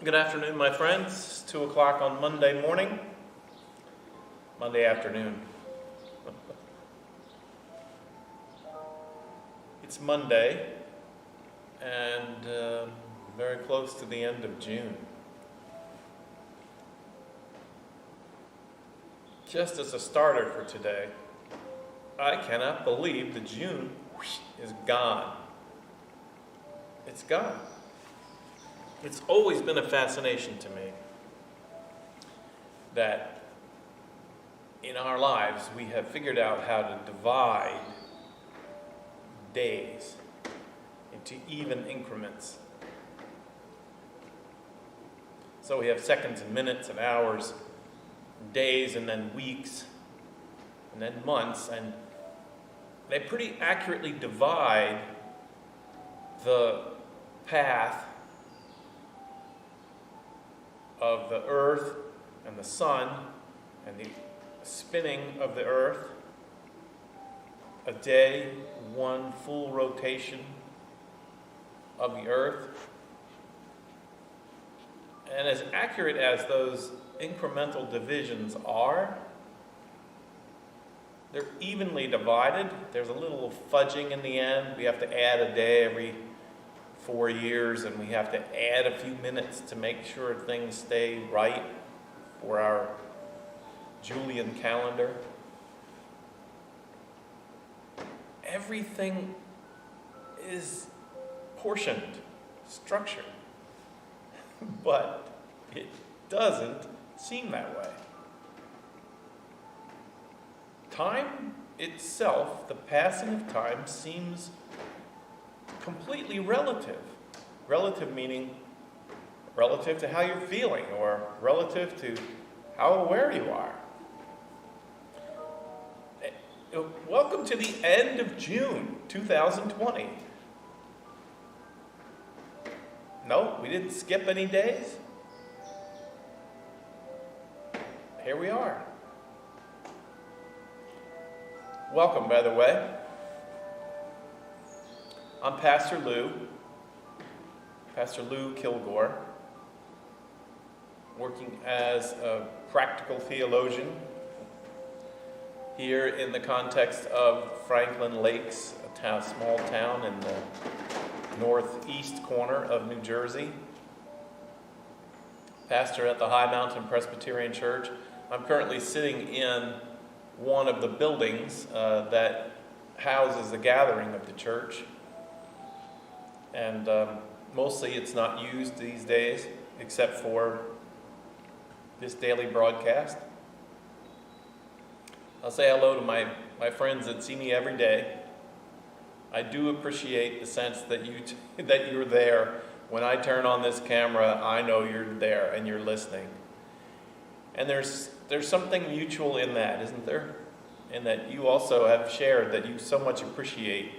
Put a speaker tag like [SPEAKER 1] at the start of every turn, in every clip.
[SPEAKER 1] Good afternoon, my friends. It's 2 o'clock on Monday morning. Monday afternoon. It's Monday, and very close to the end of June. Just as a starter for today, I cannot believe that June is gone. It's gone. It's always been a fascination to me that in our lives we have figured out how to divide days into even increments. So we have seconds and minutes and hours, days and then weeks and then months, and they pretty accurately divide the path of the earth and the sun and the spinning of the earth. A day, one full rotation of the earth. And as accurate as those incremental divisions are, they're evenly divided. There's a little fudging in the end. We have to add a day every 4 years, and we have to add a few minutes to make sure things stay right for our Julian calendar. Everything is portioned, structured, but it doesn't seem that way. Time itself, the passing of time, seems completely relative. Relative meaning relative to how you're feeling, or relative to how aware you are. Welcome to the end of June 2020. No, we didn't skip any days. Here we are. Welcome, by the way. I'm Pastor Lou Kilgore, working as a practical theologian here in the context of Franklin Lakes, a small town in the northeast corner of New Jersey. Pastor at the High Mountain Presbyterian Church. I'm currently sitting in one of the buildings that houses the gathering of the church. And mostly it's not used these days, except for this daily broadcast. I'll say hello to my friends that see me every day. I do appreciate the sense that that you're there. When I turn on this camera, I know you're there and you're listening. And there's something mutual in that, isn't there? And that you also have shared that you so much appreciate.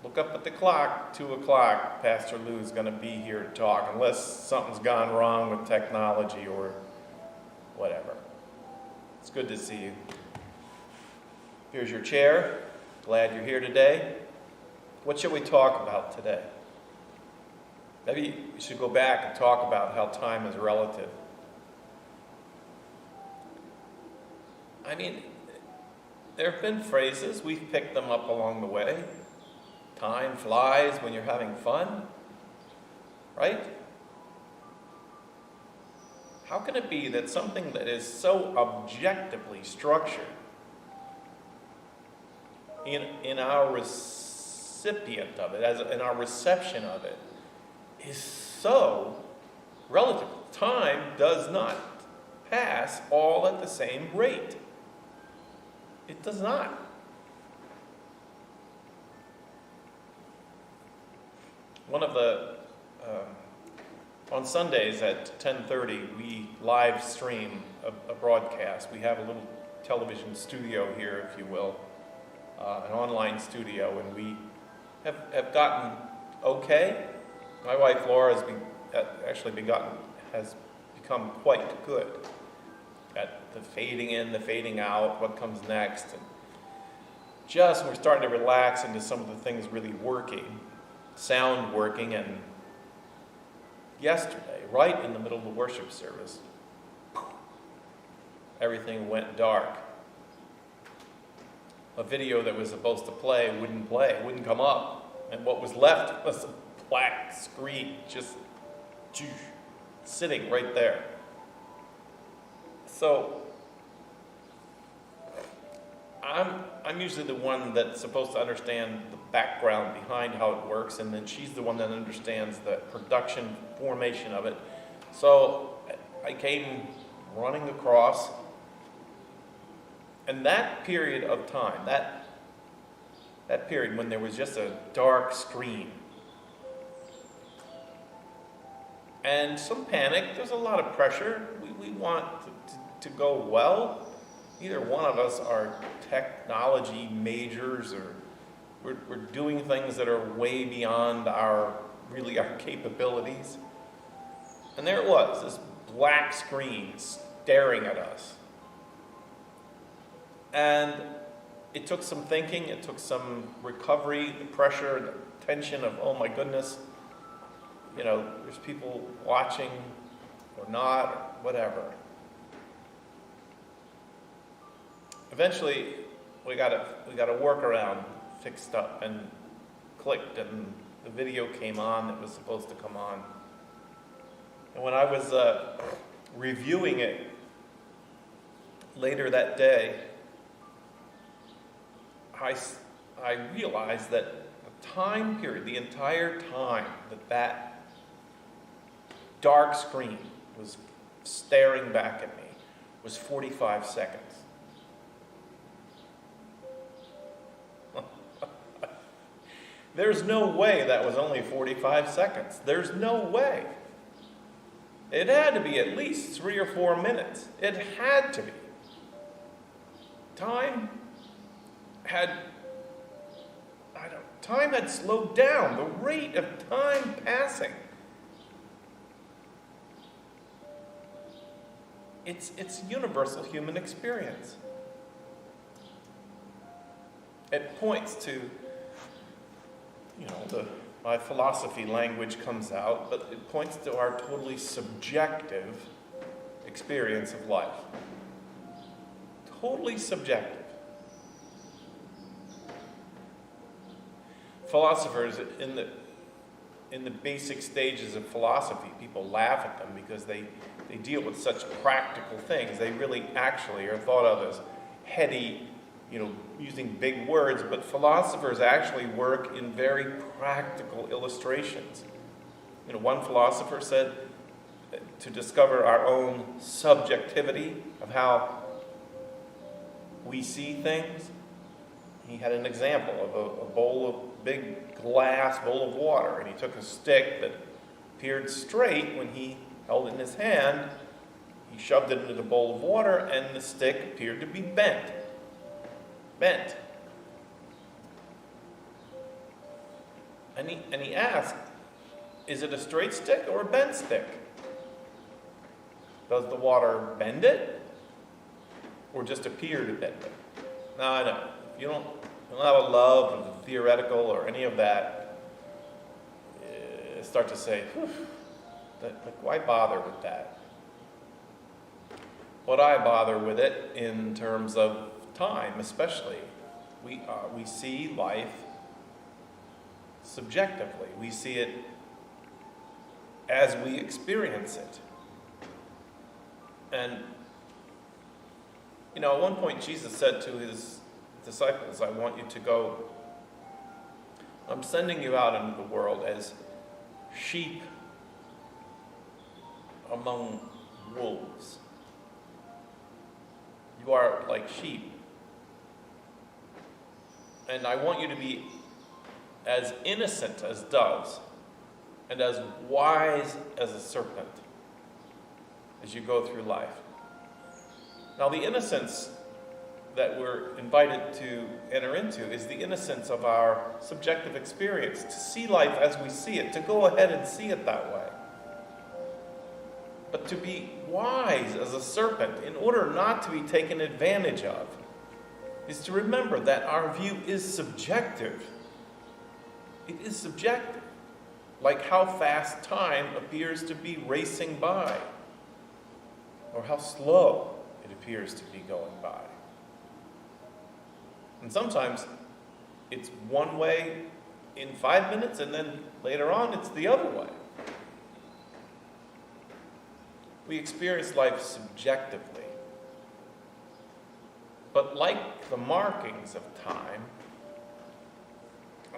[SPEAKER 1] Look up at the clock, 2 o'clock, Pastor Lou is going to be here to talk, unless something's gone wrong with technology or whatever. It's good to see you. Here's your chair. Glad you're here today. What should we talk about today? Maybe we should go back and talk about how time is relative. I mean, there have been phrases, we've picked them up along the way. Time flies when you're having fun, right? How can it be that something that is so objectively structured in our recipient of it, in our reception of it, is so relative? Time does not pass all at the same rate. It does not. One of the, on Sundays at 10:30, we live stream a broadcast. We have a little television studio here, if you will, an online studio, and we have gotten okay. My wife Laura has become quite good at the fading in, the fading out, what comes next. And just we're starting to relax into some of the things really working, sound working, and yesterday, right in the middle of the worship service, everything went dark. A video that was supposed to play, wouldn't come up. And what was left was a black screen just sitting right there. So I'm usually the one that's supposed to understand the background behind how it works, and then she's the one that understands the production formation of it. So I came running across, and that period of time, that period when there was just a dark screen, and some panic, there's a lot of pressure. We want to go well. Neither one of us are technology majors, or we're doing things that are way beyond our capabilities. And there it was, this black screen staring at us. And it took some thinking, it took some recovery, the pressure, the tension of, oh my goodness, there's people watching or not, or whatever. Eventually, we got a workaround fixed up and clicked, and the video came on that was supposed to come on. And when I was reviewing it later that day, I realized that the time period, the entire time that dark screen was staring back at me, was 45 seconds. There's no way that was only 45 seconds. There's no way. It had to be at least 3 or 4 minutes. It had to be. Time had slowed down. The rate of time passing. It's universal human experience. It points to, my philosophy language comes out, but it points to our totally subjective experience of life. Totally subjective. Philosophers, in the basic stages of philosophy, people laugh at them because they deal with such practical things. They really actually are thought of as heady, using big words, but philosophers actually work in very practical illustrations. One philosopher said to discover our own subjectivity of how we see things, he had an example of a big glass bowl of water, and he took a stick that appeared straight when he held it in his hand. He shoved it into the bowl of water, and the stick appeared to be bent. And he asked, is it a straight stick or a bent stick? Does the water bend it, or just appear to bend it? No. You don't have a love of the theoretical or any of that. Start to say, why bother with that? What I bother with it in terms of time, especially, we see life subjectively. We see it as we experience it. And, at one point Jesus said to his disciples, I want you to go. I'm sending you out into the world as sheep among wolves. You are like sheep. And I want you to be as innocent as doves and as wise as a serpent as you go through life. Now, the innocence that we're invited to enter into is the innocence of our subjective experience, to see life as we see it, to go ahead and see it that way. But to be wise as a serpent, in order not to be taken advantage of, is to remember that our view is subjective. It is subjective. like how fast time appears to be racing by, or how slow it appears to be going by. And sometimes it's one way in 5 minutes, and then later on it's the other way. We experience life subjectively. But like the markings of time,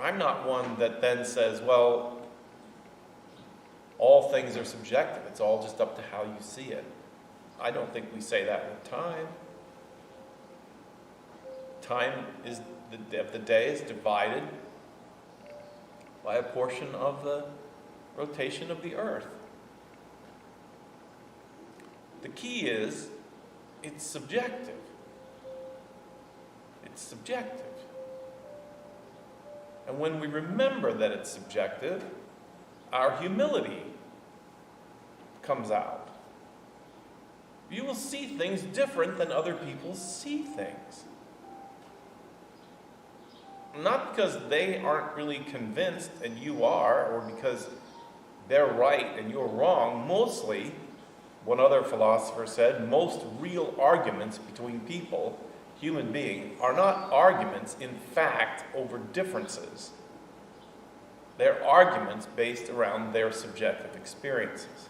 [SPEAKER 1] I'm not one that then says, well, all things are subjective. It's all just up to how you see it. I don't think we say that with time. Time is the day is divided by a portion of the rotation of the earth. The key is, it's subjective. It's subjective. And when we remember that it's subjective, our humility comes out. You will see things different than other people see things. Not because they aren't really convinced and you are, or because they're right and you're wrong. Mostly, one other philosopher said, most real arguments between people, human beings, are not arguments in fact over differences. They're arguments based around their subjective experiences.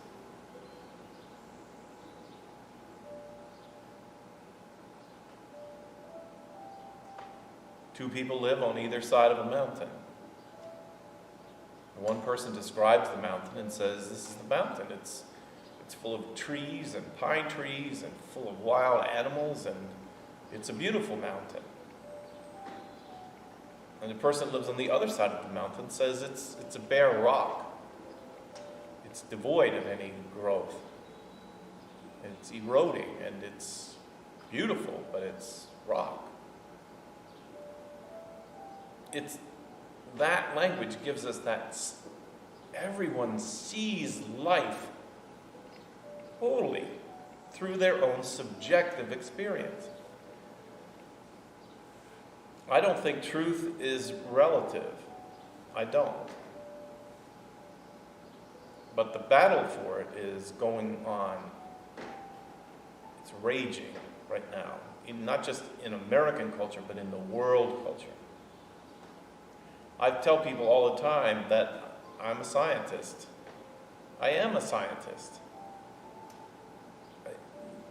[SPEAKER 1] Two people live on either side of a mountain. One person describes the mountain and says, this is the mountain. It's full of trees and pine trees and full of wild animals, and it's a beautiful mountain. And the person that lives on the other side of the mountain says it's a bare rock. It's devoid of any growth. It's eroding, and it's beautiful, but it's rock. It's that language gives us that everyone sees life totally through their own subjective experience. I don't think truth is relative. I don't. But the battle for it is going on. It's raging right now, not just in American culture, but in the world culture. I tell people all the time that I'm a scientist. I am a scientist.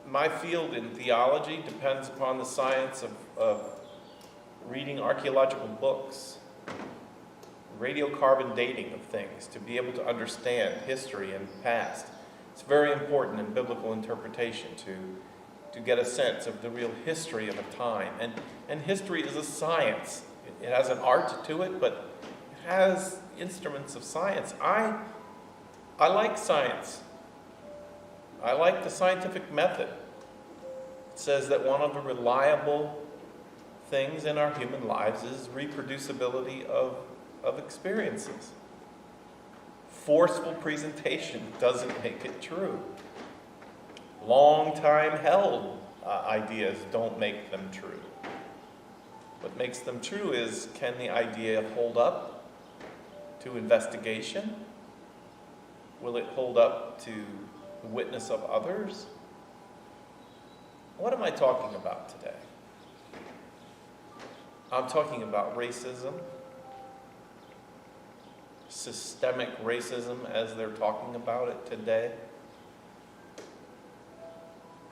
[SPEAKER 1] My field in theology depends upon the science of reading archaeological books, radiocarbon dating of things, to be able to understand history and past. It's very important in biblical interpretation to get a sense of the real history of a time. And history is a science. It has an art to it, but it has instruments of science. I like science. I like the scientific method. It says that one of the reliable things in our human lives is reproducibility of experiences. Forceful presentation doesn't make it true. Long time held ideas don't make them true. What makes them true is, can the idea hold up to investigation? Will it hold up to the witness of others? What am I talking about today? I'm talking about racism, systemic racism as they're talking about it today.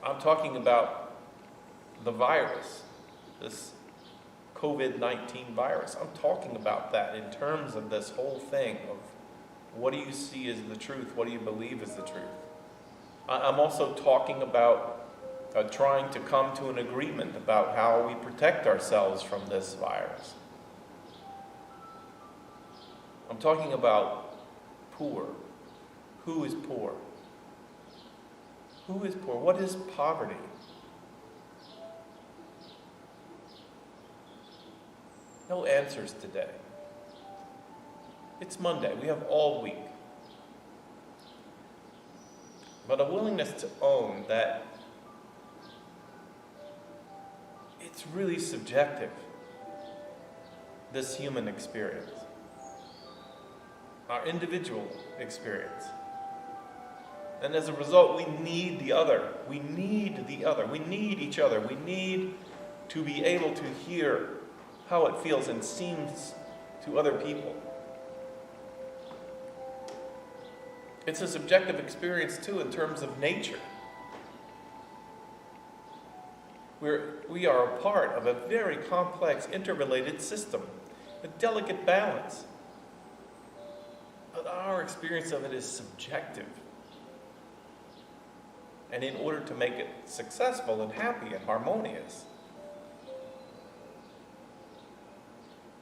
[SPEAKER 1] I'm talking about the virus, this COVID-19 virus. I'm talking about that in terms of this whole thing of what do you see as the truth? What do you believe is the truth? I'm also talking about trying to come to an agreement about how we protect ourselves from this virus. I'm talking about poor. Who is poor? Who is poor? What is poverty? No answers today. It's Monday. We have all week. But a willingness to own that it's really subjective, this human experience. our individual experience. And as a result, we need the other. We need the other. We need each other. We need to be able to hear how it feels and seems to other people. It's a subjective experience, too, in terms of nature. We are a part of a very complex, interrelated system, a delicate balance. But our experience of it is subjective. And in order to make it successful and happy and harmonious,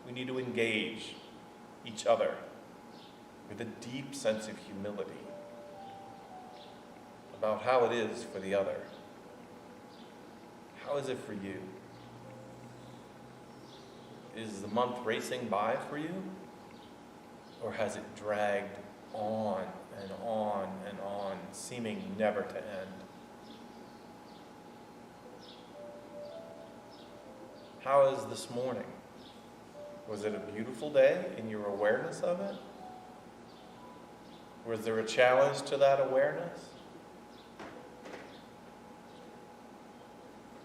[SPEAKER 1] we need to engage each other with a deep sense of humility about how it is for the other. How is it for you? Is the month racing by for you? Or has it dragged on and on and on, seeming never to end? How is this morning? Was it a beautiful day in your awareness of it? Was there a challenge to that awareness?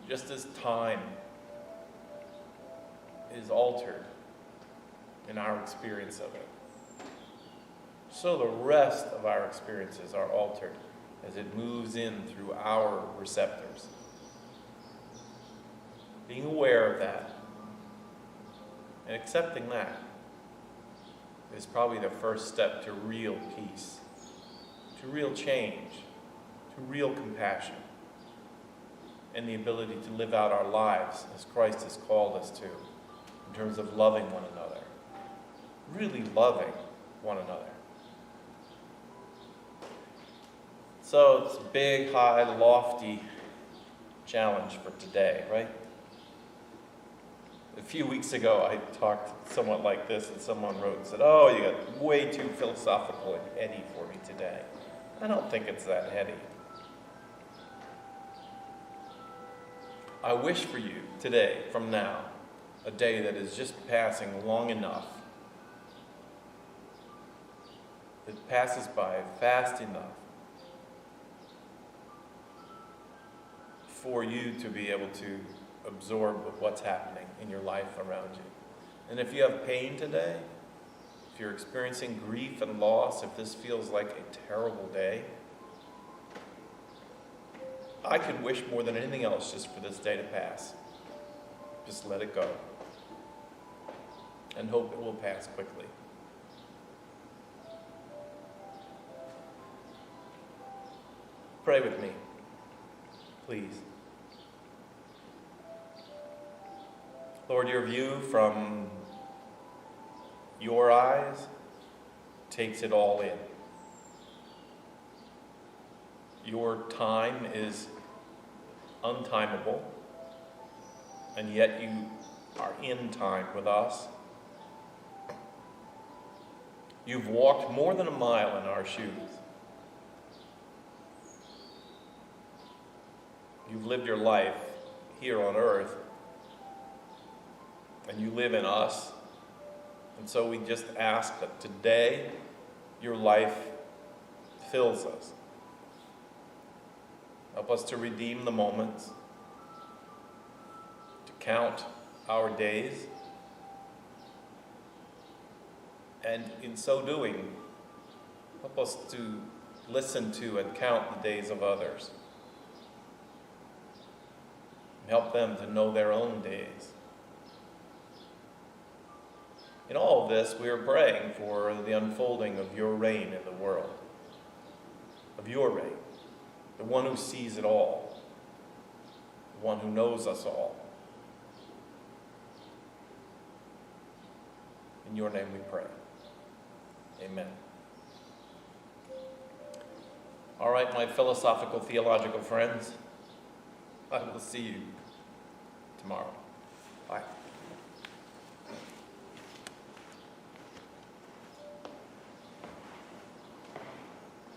[SPEAKER 1] Just as time is altered in our experience of it, so the rest of our experiences are altered as it moves in through our receptors. Being aware of that and accepting that is probably the first step to real peace, to real change, to real compassion, and the ability to live out our lives as Christ has called us to, in terms of loving one another, really loving one another. So it's a big, high, lofty challenge for today, right? A few weeks ago, I talked somewhat like this, and someone wrote and said, "Oh, you got way too philosophical and heady for me today." I don't think it's that heady. I wish for you today, from now, a day that is just passing long enough, that passes by fast enough for you to be able to absorb what's happening in your life around you. And if you have pain today, if you're experiencing grief and loss, if this feels like a terrible day, I could wish more than anything else just for this day to pass. Just let it go. And hope it will pass quickly. Pray with me, please. Lord, your view from your eyes takes it all in. Your time is untimable, and yet you are in time with us. You've walked more than a mile in our shoes. You've lived your life here on earth, and you live in us. And so we just ask that today your life fills us. Help us to redeem the moments, to count our days, and in so doing, help us to listen to and count the days of others. Help them to know their own days. In all of this, we are praying for the unfolding of your reign in the world, of your reign, the one who sees it all, the one who knows us all. In your name we pray. Amen. All right, my philosophical, theological friends, I will see you tomorrow. Bye.